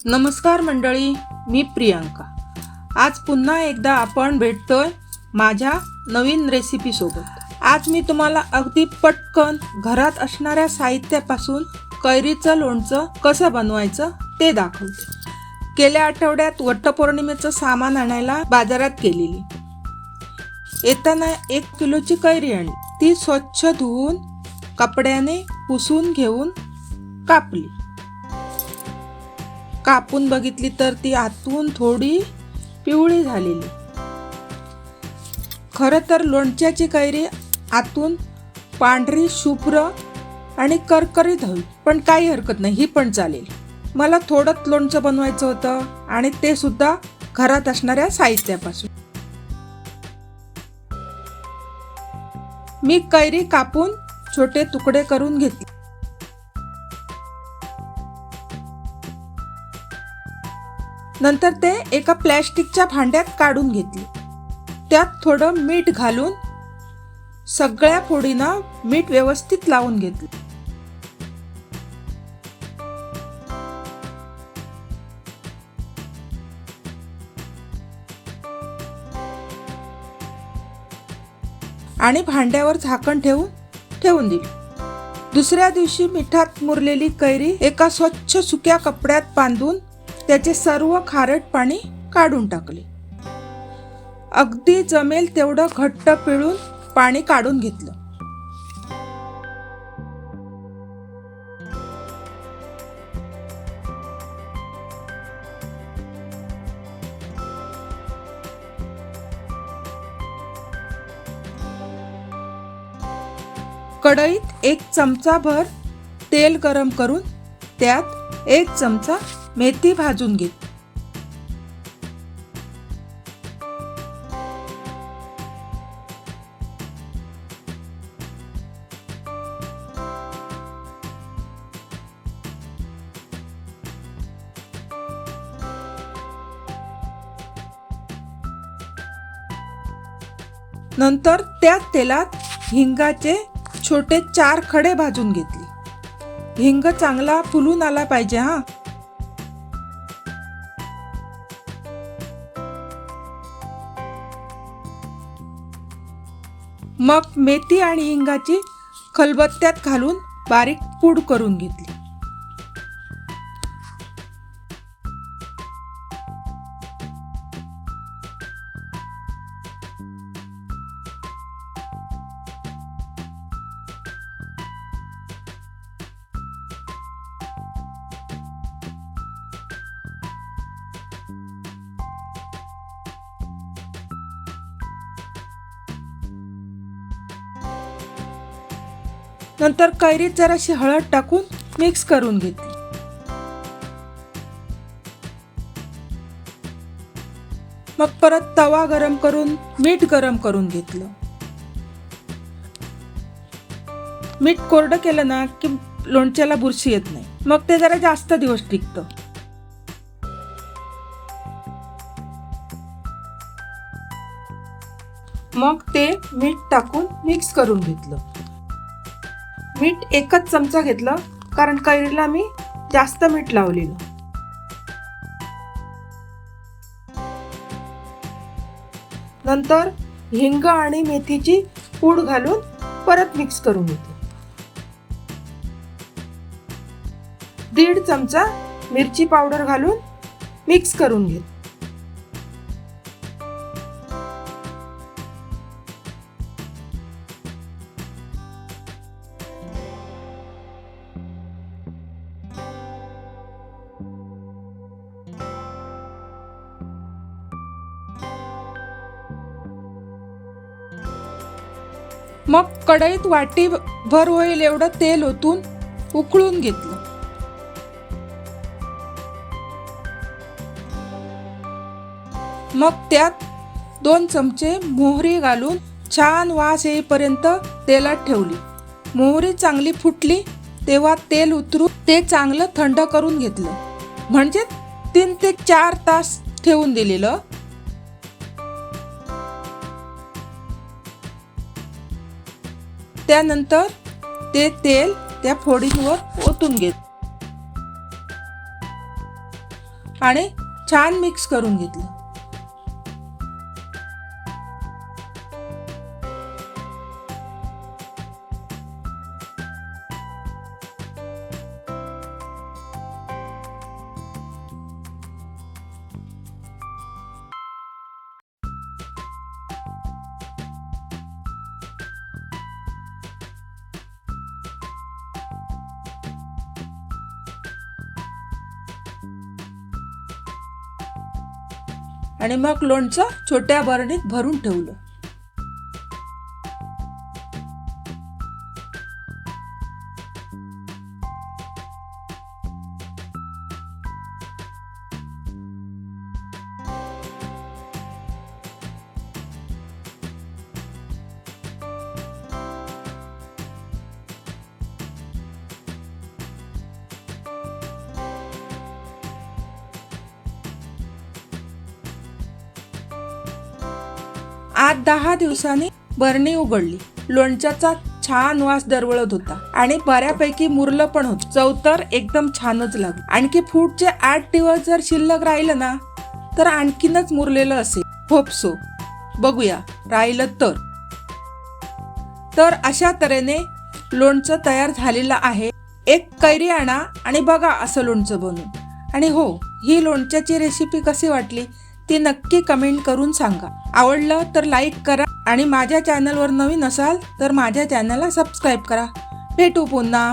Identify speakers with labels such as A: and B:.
A: नमस्कार मंडळी, मी प्रियांका। आज पुन्हा एकदा आपण भेटतोय माझ्या नवीन रेसिपी सोबत। आज मी तुम्हाला अगदी पटकन घरात असणाऱ्या साहित्यापासून कैरीचं लोणचं कसं बनवायचं ते दाखवते। गेल्या आठवड्यात वटपौर्णिमेचं सामान आणायला बाजारात गेलेली। येताना 1 किलोची कैरी आणली। ती स्वच्छ धुवून कपड्याने पुसून घेऊन कापली। कापून बघितली तर ती आतून थोडी पिवळी झालेली। खरं तर लोणच्याची कैरी आतून पांढरी शुभ्र आणि करकरीत हवी, पण काही हरकत नाही, ही पण चालेल। मला थोडंच लोणचं बनवायचं होतं आणि ते सुद्धा घरात असणाऱ्या साहित्यापासून। मी कैरी कापून छोटे तुकडे करून घेतले। नंतर ते एका प्लॅस्टिकच्या भांड्यात काढून घेतले। त्यात थोडं मीठ घालून सगळ्या फोडींना मीठ व्यवस्थित लावून घेतले। आणि भांड्यावर झाकण ठेवून दिले। दुसऱ्या दिवशी मिठात मुरलेली कैरी एका स्वच्छ सुक्या कपड्यात बांधून त्याचे सर्व खारट पाणी काढून टाकले। अगदी जमेल तेवढं घट्ट पिळून पाणी काढून घेतलं। कढईत 1 चमचाभर तेल गरम करून त्यात 1 चमचा मेथी भाजून घेत। नंतर त्याच तेलात हिंगाचे छोटे 4 खडे भाजून घेतले। हिंग चांगला फुलून आला पाहिजे हा। मग मेथी आणि हिंगाची खलबत्त्यात घालून बारीक पूड करून घेतली। नंतर कैरीत जराशी हळद टाकून मिक्स करून घेतली। मग परत तवा गरम करून मीठ गरम करून घेतलं। मीठ कोरडं केलं ना की लोणच्याला बुरशी येत नाही, मग ते जरा जास्त दिवस टिकतं। मग ते मीठ टाकून मिक्स करून घेतलं। मीठ 1च चमचा घेतलं, कारण कैरीला मी जास्त मीठ लावलेलं। नंतर हिंग आणि मेथीची पूड घालून परत मिक्स करून घेतलं। 1.5 चमचा मिरची पावडर घालून मिक्स करून घेतलं। मग कढईत वाटी भर होईल एवढं तेल ओतून उकळून घेतलं। मग त्यात 2 चमचे मोहरी घालून छान वास येईपर्यंत तेलात ठेवली। मोहरी चांगली फुटली तेव्हा तेल उतरून ते चांगलं थंड करून घेतलं, म्हणजे 3 ते 4 तास ठेवून दिलेलं। त्यानंतर ते तेल त्या फोडींवर ओतून घेत। आणि छान मिक्स करून घेतलं. आणि मग लोणचं छोट्या बरणीत भरून ठेवलं. आज 10 दिवसांनी बरणी उघडली. लोणच्याचा छान वास दरवळत होता आणि बऱ्यापैकी मुरलं पण होतं. चव तर एकदम छानच लागली. आणखी पुढचे 8 दिवस जर शिल्लक राहिलं ना तर आणखीनच मुरलेलं असेल. Hope so. बघूया राहिलं तर अशा तऱ्हेने लोणचं तयार झालेलं आहे. एक कैरी आणा आणि बघा असं लोणचं बनवून. आणि हो, ही लोणच्याची रेसिपी कशी वाटली ती नक्की कमेंट करून सांगा. आवडलं तर लाईक करा आणि माझ्या चॅनलवर नवीन असाल तर माझ्या चॅनलला सबस्क्राईब करा. भेटू पुन्हा.